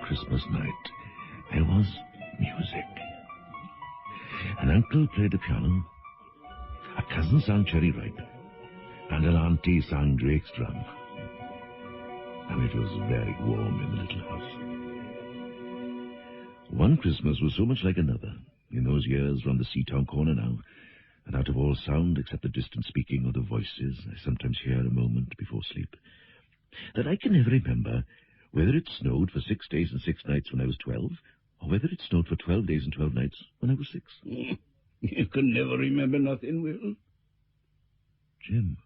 Christmas night, there was music. An uncle played the piano, a cousin sang Cherry Ripe, and an auntie sang Drake's Drum. And it was very warm in the little house. One Christmas was so much like another, in those years round the Seatown corner now, and out of all sound except the distant speaking of the voices I sometimes hear a moment before sleep, that I can never remember whether it snowed for 6 days and 6 nights when I was 12, or whether it snowed for 12 days and 12 nights when I was 6. You can never remember nothing, Will. Jim,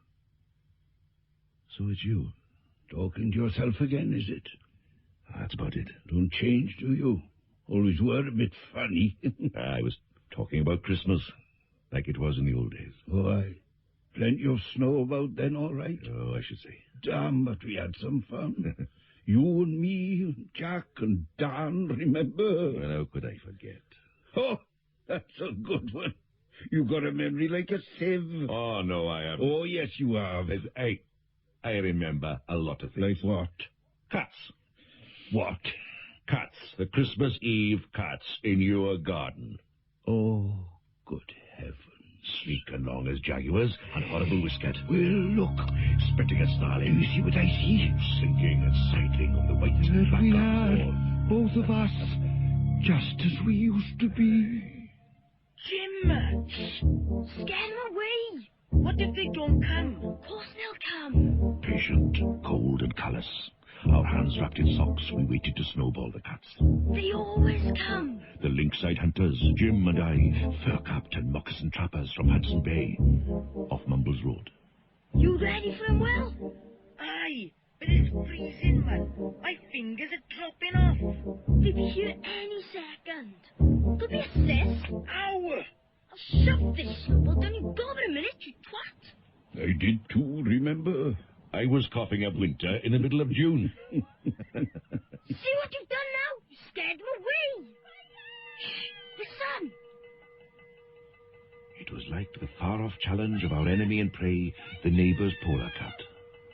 so it's you. Talking to yourself again, is it? That's about it. Don't change, do you? Always were a bit funny. I was talking about Christmas, like it was in the old days. Oh, aye. Plenty of snow about then, all right? Oh, I should say. Damn, but we had some fun. You and me, and Jack and Dan, remember? Well, how could I forget? Oh, that's a good one. You got a memory like a sieve. Oh, no, I haven't. Oh, yes, you have. I remember a lot of things. Like what? Cats. What? Cats. The Christmas Eve cats in your garden. Oh, good heavens. Sleek and long as jaguars, and horrible whiskered. Well, look. Spitting and snarling. You see what I see? Sinking and sidling on the white There back we of the are, wall. both of us, just as we used to be. Jim! Scare them away! What if they don't come? Of course they'll come. Patient, cold and callous. Our hands wrapped in socks, we waited to snowball the cats. They always come. The Linkside hunters, Jim and I, fur-capped and moccasin trappers from Hudson Bay, off Mumbles Road. You ready for them, Will? Aye, but it's freezing, man. My fingers are dropping off. They'll be here any second. There'll be a sis. Ow! I'll shove this snowball down your gob in a minute, you twat. I did too, remember? I was coughing up winter in the middle of June. See what you've done now? You scared them away. Shh, the sun. It was like the far-off challenge of our enemy and prey, the neighbour's polar cat.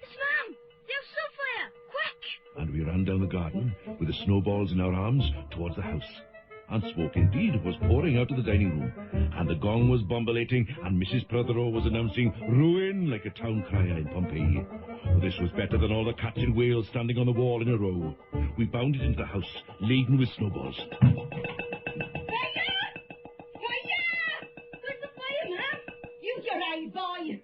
It's Mum. There's Sunfire. Quick. And we ran down the garden with the snowballs in our arms towards the house. And smoke indeed was pouring out of the dining room, and the gong was bombulating, and Mrs. Prothero was announcing ruin like a town crier in Pompeii. Oh, this was better than all the cats in Wales standing on the wall in a row. We bounded into the house, laden with snowballs. Fire! Fire! Where's the fire, Mum? Use your eye, boy.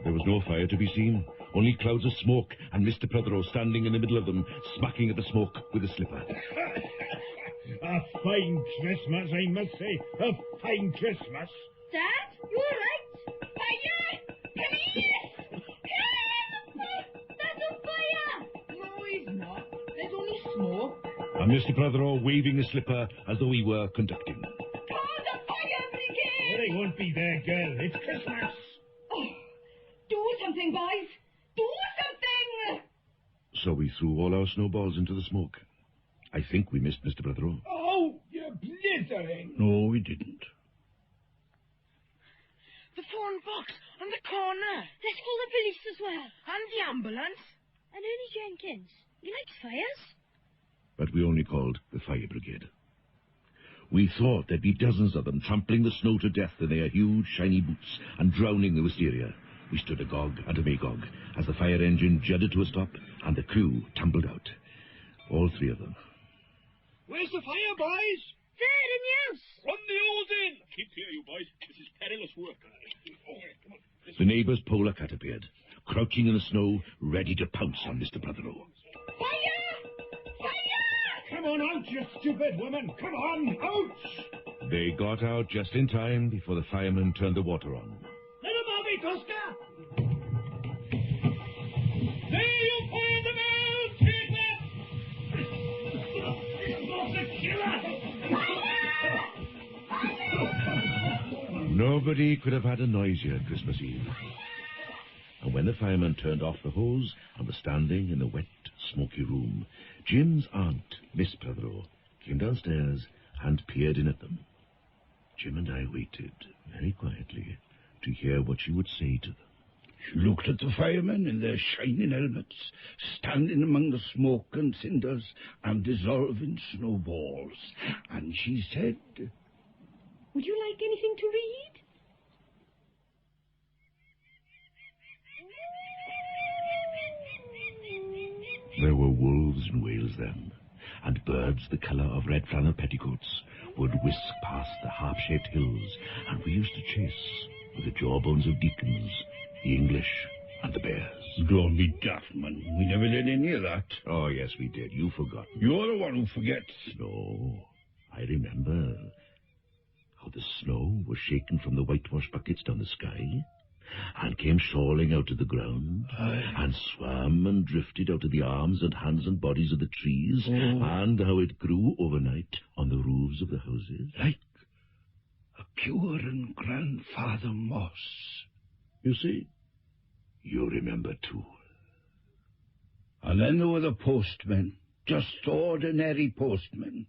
There was no fire to be seen, only clouds of smoke, and Mr. Prothero standing in the middle of them, smacking at the smoke with a slipper. A fine Christmas, I must say. A fine Christmas. Dad, you all right? Fire! Come here! There's a fire! No, he's not. There's only smoke. And Mr. Prothero waving a slipper as though he were conducting. Call the fire brigade! They won't be there, girl. It's Christmas. Oh, do something, boys! Do something! So we threw all our snowballs into the smoke. I think we missed Mr. Prothero. Oh, you're blithering. No, we didn't. The phone box on the corner. Let's call the police as well. And the ambulance. And Ernie Jenkins. He likes fires. But we only called the fire brigade. We thought there'd be dozens of them trampling the snow to death in their huge, shiny boots and drowning the wisteria. We stood agog and a magog as the fire engine judded to a stop and the crew tumbled out. All 3 of them. Where's the fire, boys? There in the house. Run the hose in. Keep here, you boys. This is perilous work. Come on. The neighbour's polar cat appeared, crouching in the snow, ready to pounce on Mr. Prothero. Fire! Fire! Come on out, you stupid woman. Come on, out. They got out just in time before the firemen turned the water on. Little Bobby Tosca. There you find them out. Take that. This was a killer. Nobody could have had a noisier Christmas Eve. And when the firemen turned off the hose and were standing in the wet, smoky room, Jim's aunt, Miss Prothero, came downstairs and peered in at them. Jim and I waited very quietly to hear what she would say to them. She looked at the firemen in their shining helmets, standing among the smoke and cinders and dissolving snowballs, and she said, "Would you like anything to read?" There were wolves in Wales then, and birds the colour of red flannel petticoats would whisk past the harp-shaped hills, and we used to chase with the jawbones of deacons, the English, and the bears. Don't be daft, man. We never did any of that. Oh, yes, we did. You've forgotten. You're the one who forgets. No, I remember how the snow was shaken from the whitewash buckets down the sky, and came shawling out of the ground, and swam and drifted out of the arms and hands and bodies of the trees, and how it grew overnight on the roofs of the houses. Like a pure and grandfather moss. You see, you remember too. And then there were the postmen, just ordinary postmen,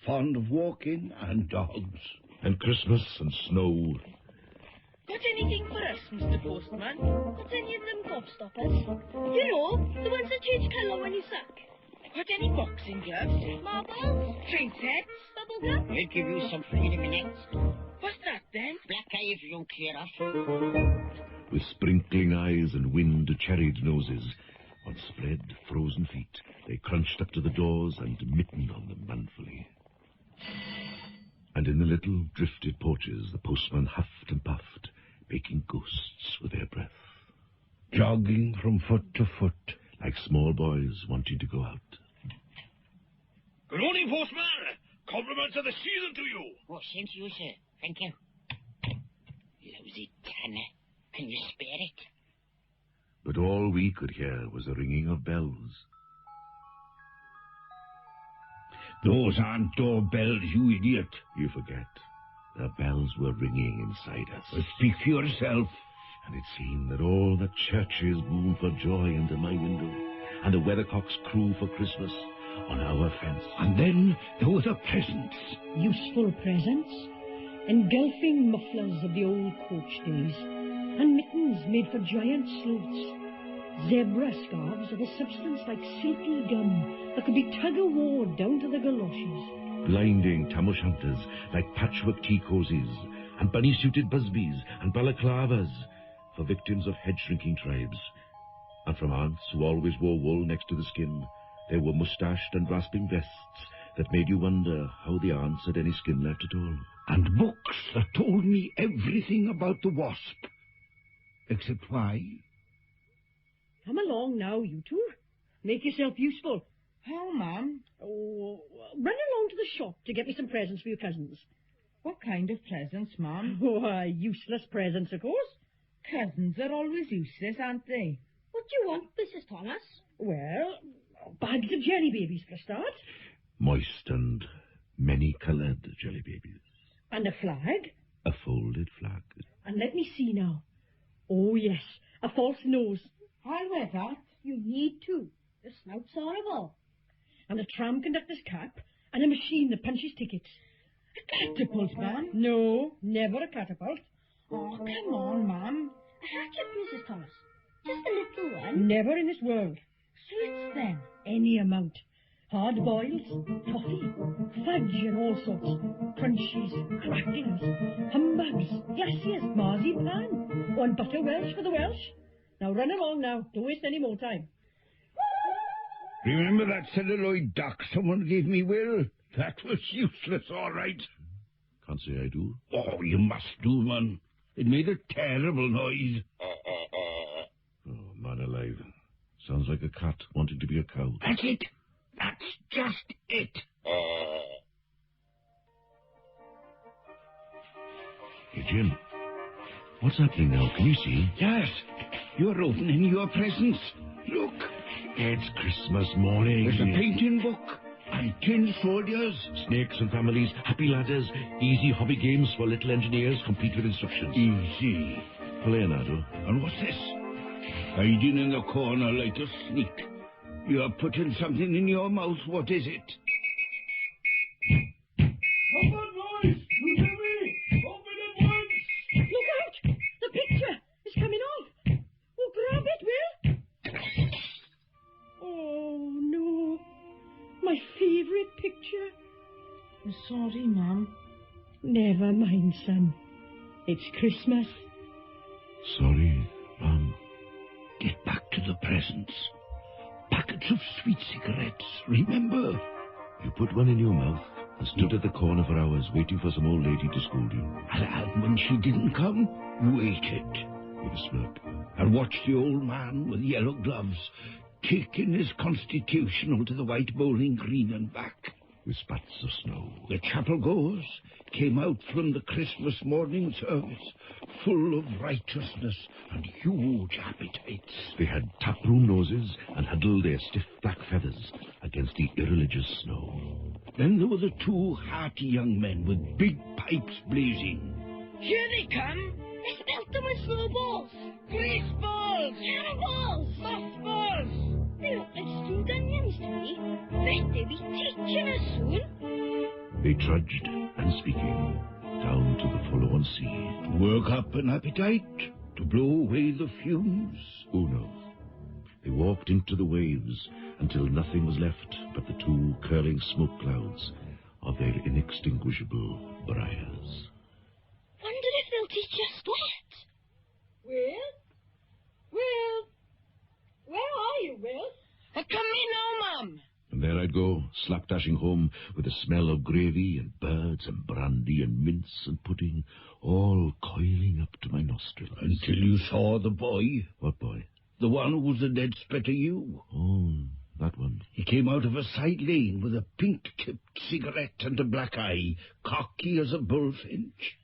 fond of walking and dogs. And Christmas and snow. Got anything for us, Mr. Postman? Got any of them gobstoppers? You know, the ones that change colour when you suck. Got any boxing gloves? Marbles? Train sets? Bubblegum? We'll give you some free in a minute. What's that then? Black eye if you don't clear off. With sprinkling eyes and wind-cherried noses, on spread, frozen feet, they crunched up to the doors and mittened on them manfully. And in the little drifted porches, the postman huffed and puffed, making ghosts with their breath. Jogging from foot to foot. Like small boys wanting to go out. Good morning, postman. Compliments of the season to you. Oh, same to you, sir. Thank you. Lousy tanner. Can you spare it? But all we could hear was the ringing of bells. Those aren't doorbells, you idiot. You forget. The bells were ringing inside us. Well, speak for yourself. And it seemed that all the churches boomed for joy under my window, and the weathercocks crew for Christmas on our fence. And then there were the presents. Useful presents, engulfing mufflers of the old coach days, and mittens made for giant sleuths. Zebra scarves of a substance like silky gum that could be tug-of-war down to the galoshes. Blinding tam o' shanters like patchwork tea-cozies, and bunny-suited busbies and balaclavas for victims of head-shrinking tribes. And from aunts who always wore wool next to the skin, there were moustached and rasping vests that made you wonder how the aunts had any skin left at all. And books that told me everything about the wasp. Except why? Come along now, you two. Make yourself useful. How, ma'am? Oh, run along to the shop to get me some presents for your cousins. What kind of presents, ma'am? Why, useless presents, of course. Cousins are always useless, aren't they? What do you want, Mrs. Thomas? Well, bags of jelly babies for a start. Moist and many-coloured jelly babies. And a flag. A folded flag. And let me see now. Oh, yes, a false nose. I'll wear that. You need to. The snout's horrible. And a tram conductor's cap, and a machine that punches tickets. A catapult, ma'am? No, never a catapult. Oh, come on, ma'am. A hatchet, Mrs. Thomas. Just a little one. Never in this world. Sweets, then? Any amount. Hard boils, toffee, fudge and all sorts. Crunchies, crackers, humbugs, glaciers, marzipan. One butter Welsh for the Welsh. Now run along now. Don't waste any more time. Remember that celluloid duck someone gave me, Will? That was useless, all right. Can't say I do. Oh, you must do, man. It made a terrible noise. Oh, man alive. Sounds like a cat wanting to be a cow. That's it. That's just it. Hey, Jim. What's happening now? Can you see? Yes, you're opening your presents. Look, It's Christmas morning. there's a painting book and tin soldiers. Snakes and families, happy ladders, easy hobby games for little engineers, complete with instructions. Easy. Leonardo. And what's this? Hiding in the corner like a sneak. You're putting something in your mouth. What is it? Open, boys! You hear me? Open at once! Look out! The picture is coming off. Oh, sorry, Mum. Never mind, son. It's Christmas. Sorry, Mum. Get back to the presents. Packets of sweet cigarettes, remember? You put one in your mouth and stood at the corner for hours waiting for some old lady to scold you. And when she didn't come, waited. With a smirk. And watched the old man with yellow gloves kicking his constitutional to the white bowling green and back. With spats of snow. The chapel goers came out from the Christmas morning service full of righteousness and huge appetites. They had taproom noses and huddled their stiff black feathers against the irreligious snow. Then there were the two hearty young men with big pipes blazing. Here they come. I smelt them with snowballs. Grease balls. Cannonballs. Mothballs. They look like stewed onions to me. Bet they'll be teaching us soon. They trudged, unspeaking, down to the forlorn sea. To work up an appetite, to blow away the fumes. Who knows? They walked into the waves until nothing was left but the two curling smoke clouds of their inextinguishable briars. Wonder if they'll teach us that. Will, where are you, Will? Come in now, Mum. And there I'd go, slapdashing home with the smell of gravy and birds and brandy and mince and pudding, all coiling up to my nostrils. Until you saw the boy. What boy? The one who was the dead spit of you. Oh, that one. He came out of a side lane with a pink-tipped cigarette and a black eye, cocky as a bullfinch.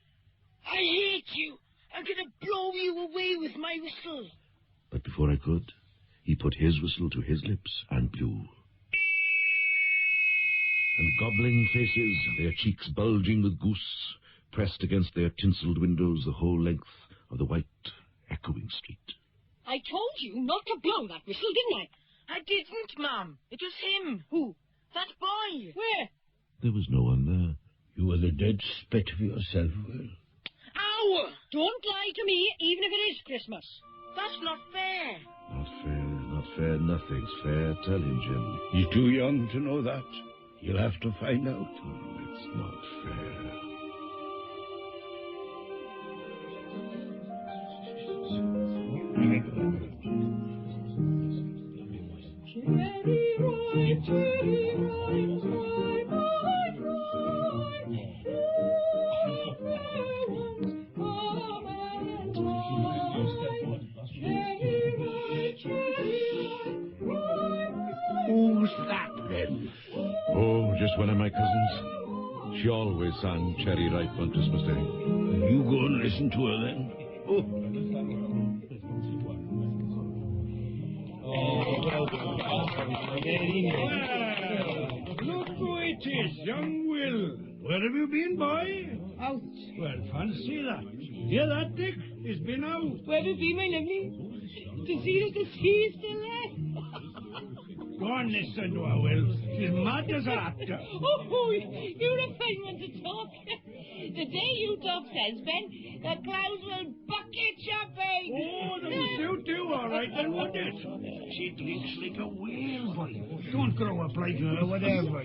I hate you. I'm going to blow you away with my whistle. But before I could, he put his whistle to his lips and blew. And gobbling faces, their cheeks bulging with goose, pressed against their tinselled windows the whole length of the white, echoing street. I told you not to blow that whistle, didn't I? I didn't, Mum. It was him. Who? That boy. Where? There was no one there. You were the dead spit of yourself, Will. Ow! Don't lie to me, even if it is Christmas. That's not fair. Not fair, not fair, nothing's fair. Tell him, Jim. He's too young to know that. You'll have to find out. Oh, it's not fair. Who's that, then? Oh, just one of my cousins. She always sang Cherry Ripe on Christmas Day. You go and listen to her, then. Look who it is, young Will. Where have you been, boy? Out. Well, fancy that. Hear that, Dick? He's been out. Where have you been, my lovely? To see that the sea is still there. Go on, listen to her, Will. She's mad as a actor. Oh, you're a fine one to talk. The day you talk sense, Ben, the clouds will bucket champagne. Oh, they would do, all right, then, wouldn't it? She drinks like a whale, boy. Don't grow up like her, whatever.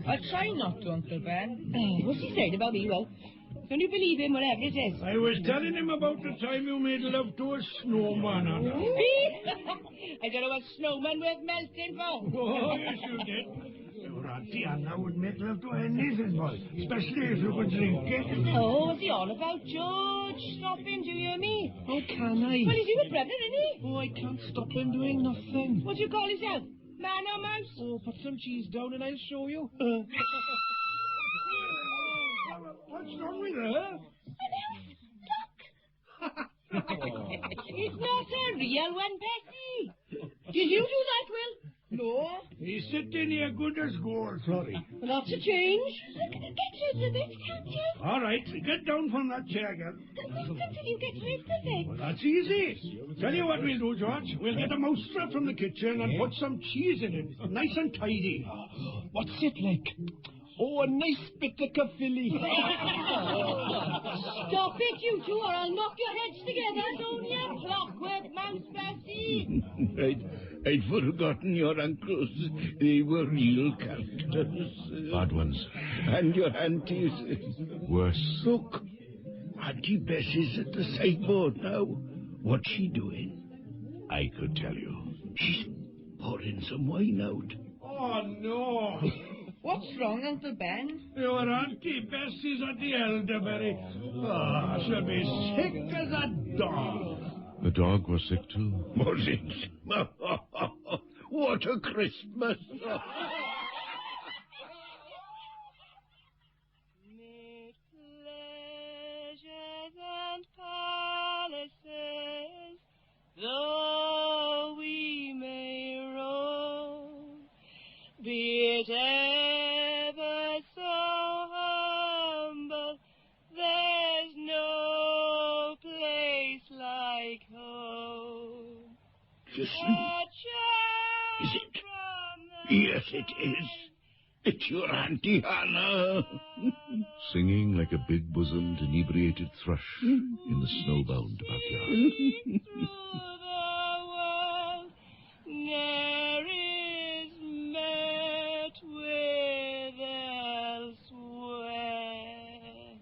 I'll try not to, Uncle Ben. What's he saying about me, Will? Don't you believe him, whatever it is? I was telling him about the time you made love to a snowman on her. I don't know what snowman worth melting for. Oh, yes, you did. Your Auntie Anna would make love to anything, boy, especially if you could drink it. Oh, what's he all about, George? Stop him, do you hear me? How can I? Well, he's your brother, isn't he? Oh, I can't stop him doing nothing. What do you call yourself? Man or mouse? Oh, put some cheese down and I'll show you. What's wrong with her? It's not a real one, Bessie. Did you do that, Will? No. He's sitting here good as gold, sorry. Well, that's a change. Get rid of it, can't you? All right, get down from that chair, girl. Wait until you get rid of it. Well, that's easy. Tell you what we'll do, George. We'll get a mousetrap from the kitchen and put some cheese in it. Nice and tidy. What's it like? Oh, a nice bit of caffilly. Stop it, you two, or I'll knock your heads together. Don't you clockwork mouse, Bessie. I'd forgotten your uncles. They were real characters. Bad ones. And your aunties. Worse. Look, Auntie Bessie's at the sideboard now. What's she doing? I could tell you. She's pouring some wine out. Oh, no. What's wrong, Uncle Ben? Your Auntie Bessie's at the elderberry. Ah, she'll be sick as a dog. The dog was sick too. Was it? What a Christmas! Mid pleasures and palaces, though we may roam, be it ever so humble, there's no place like home. Listen. Is it? Yes, it is. It's your Auntie Hannah. Singing like a big-bosomed, inebriated thrush in the snowbound backyard. Through the world, ne'er is met with elsewhere.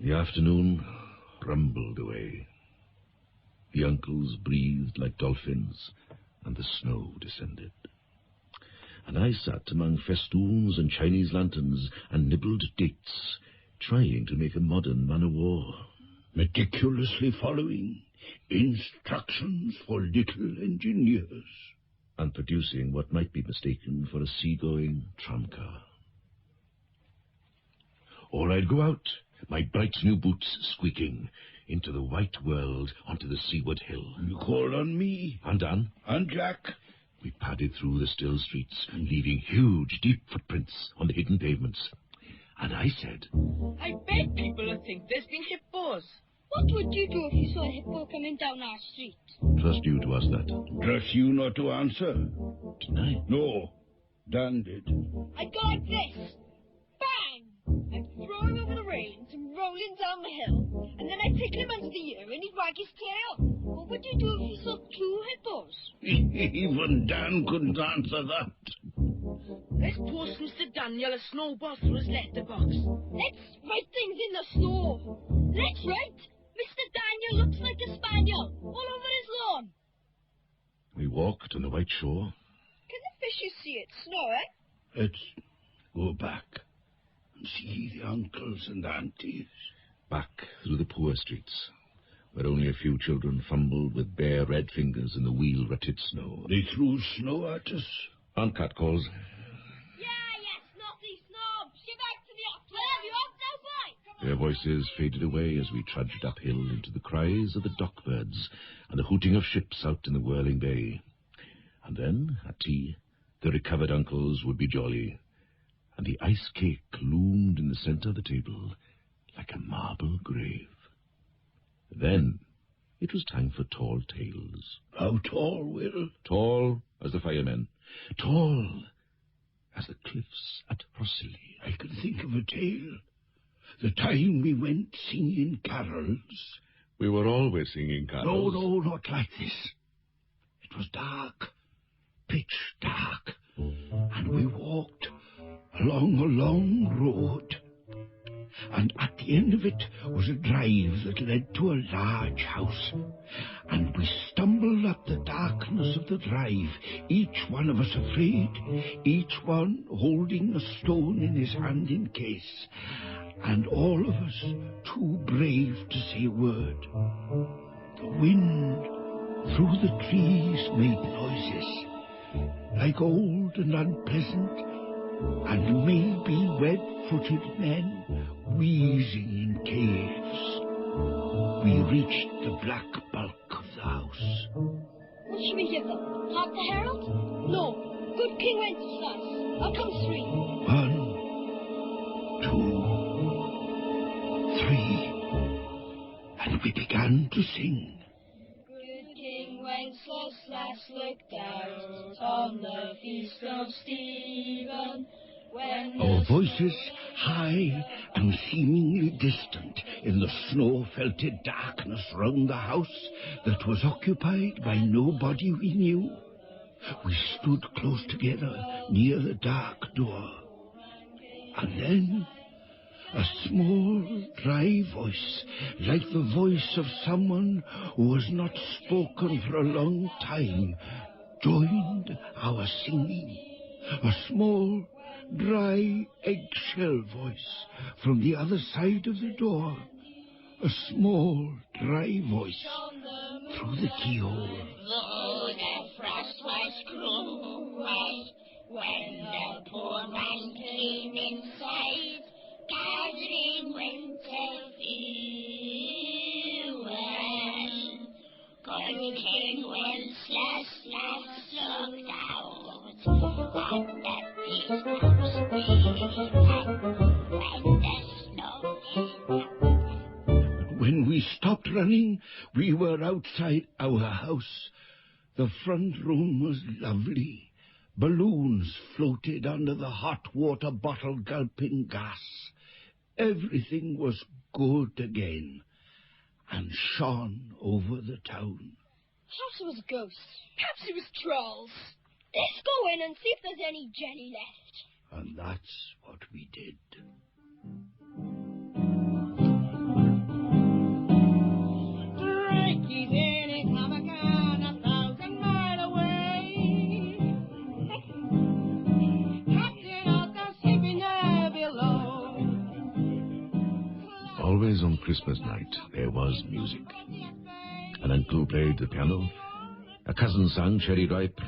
The afternoon rumbled away. The uncles breathed like dolphins, and the snow descended. And I sat among festoons and Chinese lanterns and nibbled dates, trying to make a modern man-o'-war. Meticulously following instructions for little engineers. And producing what might be mistaken for a sea-going tramcar. Or I'd go out, my bright new boots squeaking, into the white world onto the seaward hill. You call on me. And Dan. And Jack. We padded through the still streets, leaving huge, deep footprints on the hidden pavements. And I said, I bet people will think there's been hippos. What would you do if you saw a hippo coming down our street? Trust you to ask that. Trust you not to answer. Didn't I? No, Dan did. I'd go like this. Bang! I'd throw him over the railings and roll him down the hill. And then I'd tickle him under the ear and he'd wag his tail. What would you do if you saw 2 hippos? Even Dan couldn't answer that. Let's post Mr. Daniel a snowball through his letterbox. Let's write things in the snow. Let's write, Mr. Daniel looks like a spaniel all over his lawn. We walked on the white shore. Can the fishes see it snowing? Let's go back and see the uncles and aunties. Back through the poor streets, where only a few children fumbled with bare red fingers in the wheel-rutted snow. They threw snow at us. And catcalls. Snotty snobs! Get back to the office! I'll have you off now, boy! Their voices faded away as we trudged uphill into the cries of the dockbirds and the hooting of ships out in the whirling bay. And then, at tea, the recovered uncles would be jolly, and the ice cake loomed in the centre of the table like a marble grave. Then it was time for tall tales. How tall, Will? Tall as the firemen. Tall as the cliffs at Rossley. I can think of a tale. The time we went singing carols. We were always singing carols. No, not like this. It was dark, pitch dark, and we walked along a long road. And at the end of it was a drive that led to a large house. And we stumbled up the darkness of the drive, each one of us afraid, each one holding a stone in his hand in case, and all of us too brave to say a word. The wind through the trees made noises, like old and unpleasant, and maybe web-footed men wheezing in caves. We reached the black bulk of the house. What should we give them? Hark the herald? No. Good King Wenceslas. I'll come 3. 1, 2, 3. And we began to sing. Good King Wenceslas looked out on the feast of Stephen. Our voices high and seemingly distant in the snow-felted darkness round the house that was occupied by nobody we knew. We stood close together near the dark door. And then a small, dry voice, like the voice of someone who has not spoken for a long time, joined our singing. A small, dry, eggshell voice from the other side of the door. A small, dry voice through the keyhole. Though the frost was cruel, when the poor man came inside, gathering winter fuel, King Wenceslas looked out, and the peace when the snow came. When we stopped running, we were outside our house. The front room was lovely. Balloons floated under the hot water bottle gulping gas. Everything was good again and shone over the town. Perhaps it was ghosts. Perhaps it was trolls. Let's go in and see if there's any jelly left. And that's what we did. Frankie's in his hammock and 1,000 miles away. Captain Arthur's sleeping there below. Always on Christmas night there was music. An uncle played the piano, a cousin sang Cherry Ripe,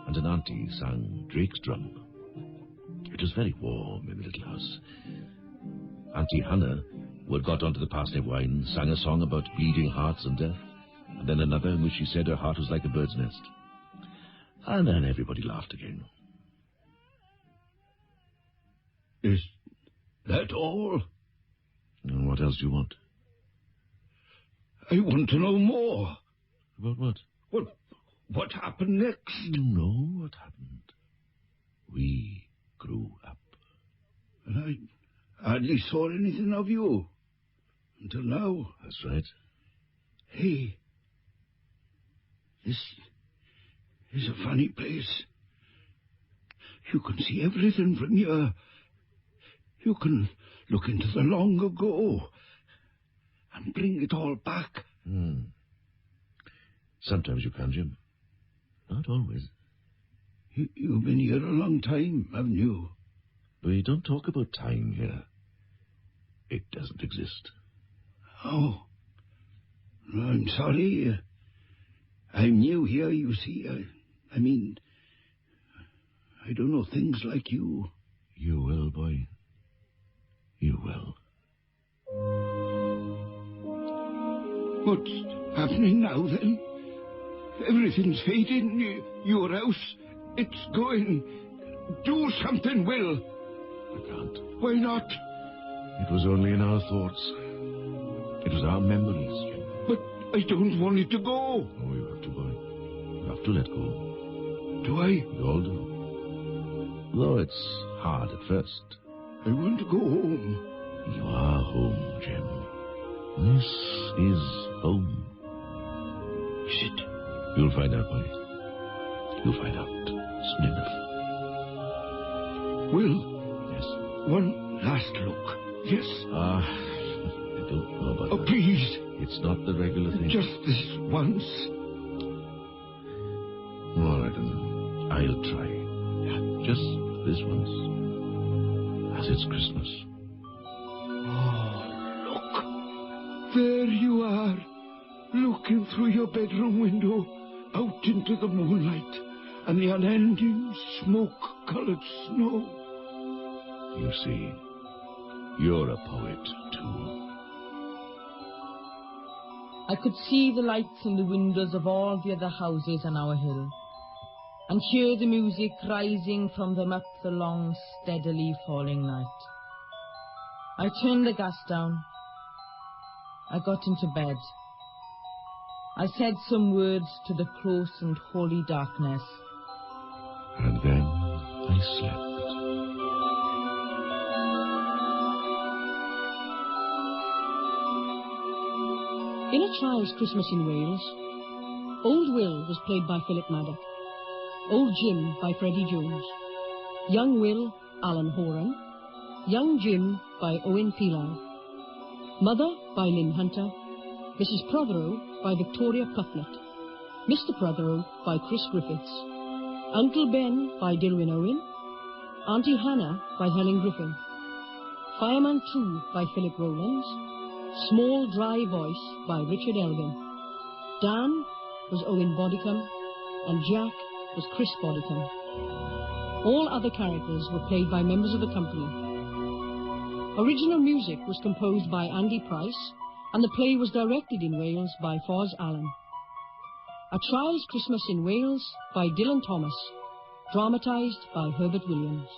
and an auntie sang Drake's Drum. It was very warm in the little house. Auntie Hannah, who had got onto the parsnip wine, sang a song about bleeding hearts and death, and then another in which she said her heart was like a bird's nest. And then everybody laughed again. Is that all? And what else do you want? I want to know more. About what? What happened next? You know what happened. We grew up. And I hardly saw anything of you until now. That's right. Hey, this is a funny place. You can see everything from here. You can look into the long ago and bring it all back. Sometimes you can, Jim. Not always. You've been here a long time, haven't you? We don't talk about time here. It doesn't exist. Oh. I'm sorry. I'm new here, you see. I mean, I don't know things like you. You will, boy. You will. What's happening now, then? Everything's fading. Your house, it's going. Do something, Will. I can't. Why not? It was only in our thoughts. It was our memories, Jim. But I don't want it to go. Oh, you have to, boy. You have to let go. Do I? You all do. Though it's hard at first. I want to go home. You are home, Jim. This is home. Is it? You'll find out, boy. You'll find out soon enough. Will? Yes? One last look. Yes? I don't know about Oh, that. please. It's not the regular thing. Just this once. All right, then. I'll try. Yeah, just this once. As it's Christmas. Oh, look. There you are, looking through your bedroom window out into the moonlight and the unending smoke-colored snow. You see, you're a poet, too. I could see the lights in the windows of all the other houses on our hill, and hear the music rising from them up the long, steadily falling night. I turned the gas down. I got into bed. I said some words to the close and holy darkness. And then I slept. In A Child's Christmas in Wales, Old Will was played by Philip Maddock, Old Jim by Freddie Jones, Young Will, Alan Horan, Young Jim by Owen Peli, Mother by Lynn Hunter, Mrs. Prothero by Victoria Putnett, Mr. Prothero by Chris Griffiths, Uncle Ben by Dilwyn Owen, Auntie Hannah by Helen Griffin, Fireman 2 by Philip Rowlands, Small Dry Voice by Richard Elgin, Dan was Owen Bodicum, and Jack was Chris Bodicum. All other characters were played by members of the company. Original music was composed by Andy Price, and the play was directed in Wales by Fos Allen. A Child's Christmas in Wales by Dylan Thomas, dramatised by Herbert Williams.